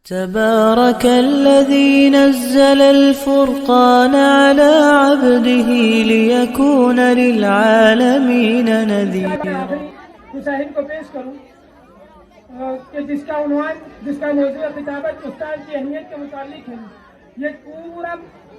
تبارك الذي نزل الفرقان على عبده ليكون للعالمين نذيرا. مشاہد کو پیش کروں کہ جس کا عنوان، جس کا موضوع خطابت استاد کی اہمیت کے متعلق ہے.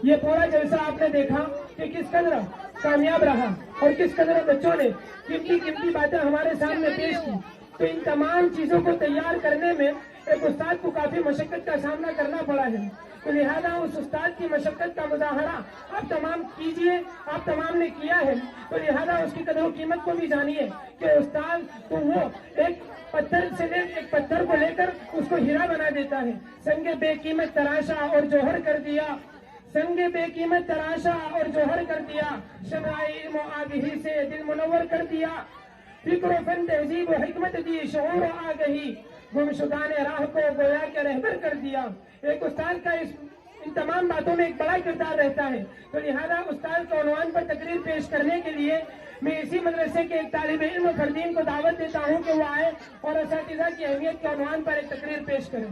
یہ پورا جلسہ آپ نے دیکھا کہ کس قدر کامیاب رہا اور کس قدر بچوں نے قیمتی باتیں ہمارے سامنے پیش کی. تو ان تمام چیزوں کو تیار کرنے میں ایک استاد کو کافی مشقت کا سامنا کرنا پڑا ہے. تو لہذا اس استاد کی مشقت کا مظاہرہ آپ تمام کیجئے، آپ تمام نے کیا ہے. تو لہذا اس کی قدر و قیمت کو بھی جانیے کہ استاد تو وہ ایک پتھر کو لے کر اس کو ہیرا بنا دیتا ہے. سنگ بے قیمت تراشا اور جوہر کر دیا، سنگ بے قیمت تراشا اور جوہر کر دیا، شمع علم و آگہی سے دل منور کر دیا، فکر و فن تہذیب و حکمت دی شعور و آگہی، گمشدان راہ کو گویا کے رہبر کر دیا. ایک استاد کا ان تمام باتوں میں ایک بڑا کردار رہتا ہے. تو لہذا استاد کے عنوان پر تقریر پیش کرنے کے لیے میں اسی مدرسے کے ایک طالب علم و فردین کو دعوت دیتا ہوں کہ وہ آئے اور اساتذہ کی اہمیت کے عنوان پر ایک تقریر پیش کریں.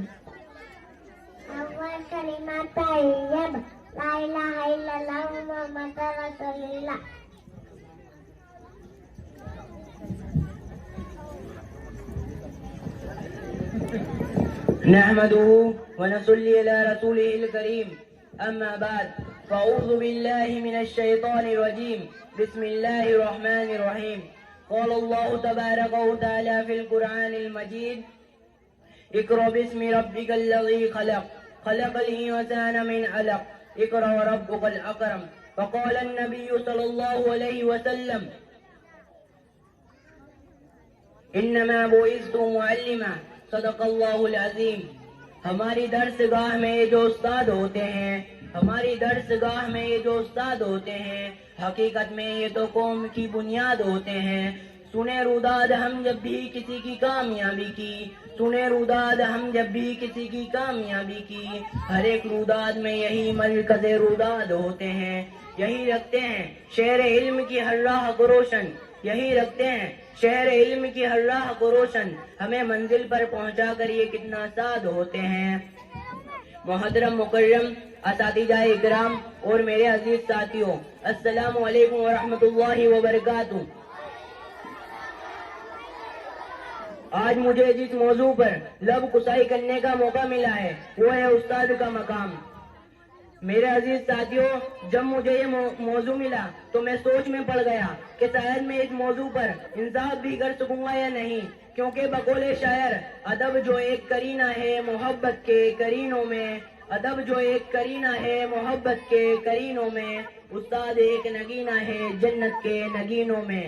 اول کلمہ طیب لا الہ الا اللہ محمد رسول اللہ. نحمده ونصلي على رسوله الكريم. أما بعد فأعوذ بالله من الشيطان الرجيم. بسم الله الرحمن الرحيم. قال الله تبارك وتعالى في القرآن المجيد: اقرأ باسم ربك الذي خلق، خلق الإنسان من علق، اقرأ وربك الأكرم. فقال النبي صلى الله عليه وسلم: إنما بعثت معلما. صدق اللہ العظیم. ہماری درسگاہ میں یہ جو استاد ہوتے ہیں، ہماری درسگاہ میں یہ جو استاد ہوتے ہیں، حقیقت میں یہ تو قوم کی بنیاد ہوتے ہیں. سنے روداد ہم جب بھی کسی کی کامیابی کی، سنے روداد ہم جب بھی کسی کی کامیابی کی، ہر ایک روداد میں یہی مرکز روداد ہوتے ہیں. یہی رکھتے ہیں شہر علم کی ہر راہ کو روشن، یہی رکھتے ہیں شہر علم کی ہر راہ کو روشن، ہمیں منزل پر پہنچا کر یہ کتنا سعد ہوتے ہیں. محترم مکرم اساتذہ اکرام اور میرے عزیز ساتھیوں، السلام علیکم ورحمۃ اللہ وبرکاتہ. آج مجھے جس موضوع پر لب کسائی کرنے کا موقع ملا ہے وہ ہے استاد کا مقام. میرے عزیز ساتھیوں، جب مجھے یہ موضوع ملا تو میں سوچ میں پڑ گیا کہ شاید میں اس موضوع پر انصاف بھی کر سکوں گا یا نہیں، کیونکہ بقول شاعر ادب جو ایک کرینہ ہے محبت کے کرینوں میں، ادب جو ایک کرینہ ہے محبت کے کرینوں میں، استاد ایک نگینہ ہے جنت کے نگینوں میں.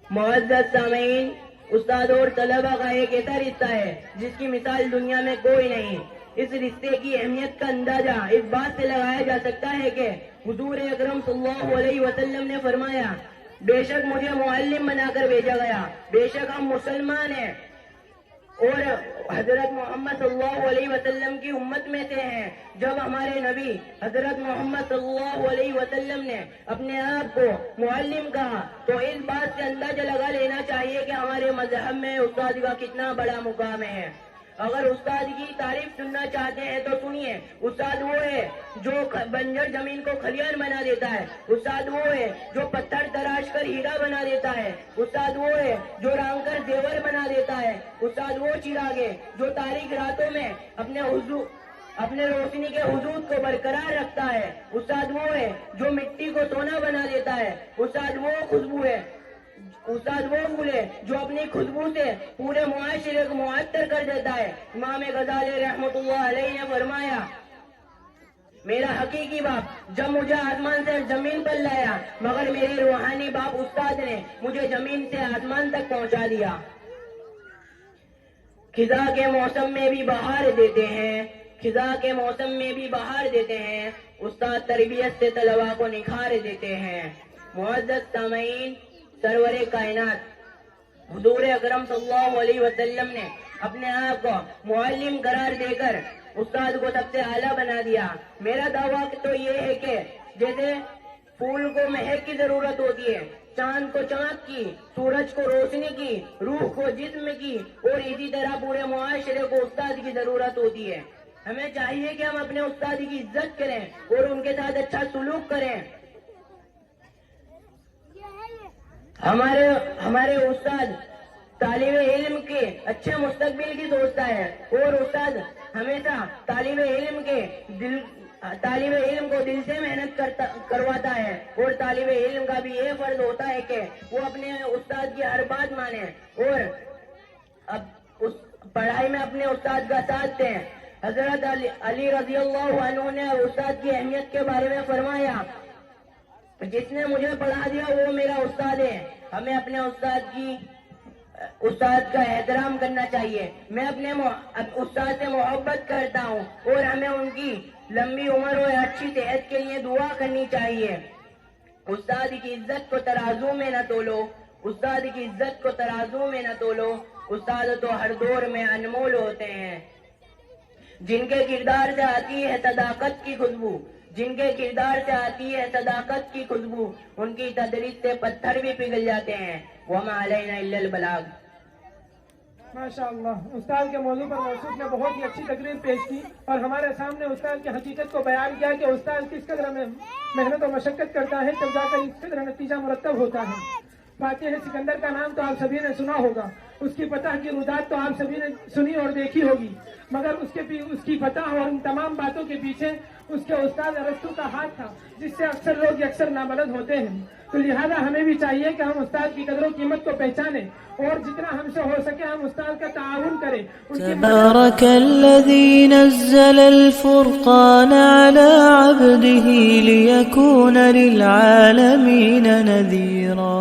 معزز سامعین، استاد اور طلبہ کا ایک ایسا رشتہ ہے جس کی مثال دنیا میں کوئی نہیں. اس رشتے کی اہمیت کا اندازہ اس بات سے لگایا جا سکتا ہے کہ حضور اکرم صلی اللہ علیہ وسلم نے فرمایا: بے شک مجھے معلم بنا کر بھیجا گیا، بے شک ہم مسلمان ہیں اور حضرت محمد صلی اللہ علیہ وسلم کی امت میں سے ہیں. جب ہمارے نبی حضرت محمد صلی اللہ علیہ وسلم نے اپنے آپ کو معلم کہا تو اس بات سے اندازہ لگا لینا چاہیے کہ ہمارے مذہب میں استاد کا کتنا بڑا مقام ہے. اگر استاد کی تعریف سننا چاہتے ہیں تو سنیے. استاد وہ ہے جو بنجر زمین کو کھلیان بنا دیتا ہے، استاد وہ ہے جو پتھر تراش کر ہیرا بنا دیتا ہے، استاد وہ ہے جو رنگ کر زیور بنا دیتا ہے، استاد وہ چراغ ہے جو تاریک راتوں میں اپنے روشنی کے حدود کو برقرار رکھتا ہے، استاد وہ ہے جو مٹی کو سونا بنا دیتا ہے، استاد وہ خوشبو ہے، استاد وہ پھول ہے جو اپنی خوشبو سے پورے معاشرے کو معطر کر دیتا ہے. امام غزالی رحمۃ اللہ علیہ نے فرمایا: میرا حقیقی باپ جب مجھے آسمان سے زمین پر لایا، مگر میرے روحانی باپ استاد نے مجھے زمین سے آسمان تک پہنچا دیا. خزاں کے موسم میں بھی بہار دیتے ہیں، خزاں کے موسم میں بھی بہار دیتے ہیں، استاد تربیت سے طلباء کو نکھار دیتے ہیں. معزز سامعین، سرور کائنات حضور اکرم صلی اللہ علیہ وسلم نے اپنے آپ کو معلم قرار دے کر استاد کو سب سے اعلیٰ بنا دیا. میرا دعویٰ تو یہ ہے کہ جیسے پھول کو مہک کی ضرورت ہوتی ہے، چاند کو چمک کی، سورج کو روشنی کی، روح کو جسم کی، اور اسی طرح پورے معاشرے کو استاد کی ضرورت ہوتی ہے۔ ہمیں چاہیے کہ ہم اپنے استاد کی عزت کریں اور ان کے ساتھ اچھا سلوک کریں۔ ہمارے استاد طالب علم کے اچھے مستقبل کی سوچتا ہے، اور استاد ہمیشہ طالب علم کو دل سے محنت کرواتا ہے، اور طالب علم کا بھی یہ فرض ہوتا ہے کہ وہ اپنے استاد کی ہر بات مانے اور اس پڑھائی میں اپنے استاد کا ساتھ دیں۔ حضرت علی رضی اللہ عنہ نے استاد کی اہمیت کے بارے میں فرمایا، جس نے مجھے پڑھا دیا وہ میرا استاد ہے۔ ہمیں اپنے استاد کا احترام کرنا چاہیے۔ میں اپنے استاد سے محبت کرتا ہوں، اور ہمیں ان کی لمبی عمر اور اچھی صحت کے لیے دعا کرنی چاہیے۔ استاد کی عزت کو ترازو میں نہ تولو، استاد کی عزت کو ترازو میں نہ تولو۔ استاد تو ہر دور میں انمول ہوتے ہیں، جن کے کردار سے آتی ہے صداقت کی خوشبو، جن کے کردار سے آتی ہے صداقت کی خوشبو، ان کی تدریس سے پتھر بھی پگھل جاتے ہیں۔ وما علینا الا البلاغ۔ ماشاء اللہ، استاد کے موضوع پر موصوف نے بہت ہی اچھی تقریر پیش کی اور ہمارے سامنے استاد کی حقیقت کو بیان کیا کہ استاد کس قدر میں محنت و مشقت کرتا ہے، تب جا کر اس قدر نتیجہ مرتب ہوتا ہے۔ فاتح سکندر کا نام تو آپ سبھی نے سنا ہوگا، اس کی فتح کی رودات تو آپ سبھی نے سنی اور دیکھی ہوگی، مگر اس کی فتح اور ان تمام باتوں کے پیچھے اس کے استاد ارسطو کا ہاتھ تھا، جس سے اکثر لوگ اکثر نابلد ہوتے ہیں۔ تو لہذا ہمیں بھی چاہیے کہ ہم استاد کی قدر و قیمت کو پہچانیں اور جتنا ہم سے ہو سکے ہم استاد کا تعاون کریں۔ تبارك الذي نزل الفرقان على عبده ليكون للعالمين نذيرا۔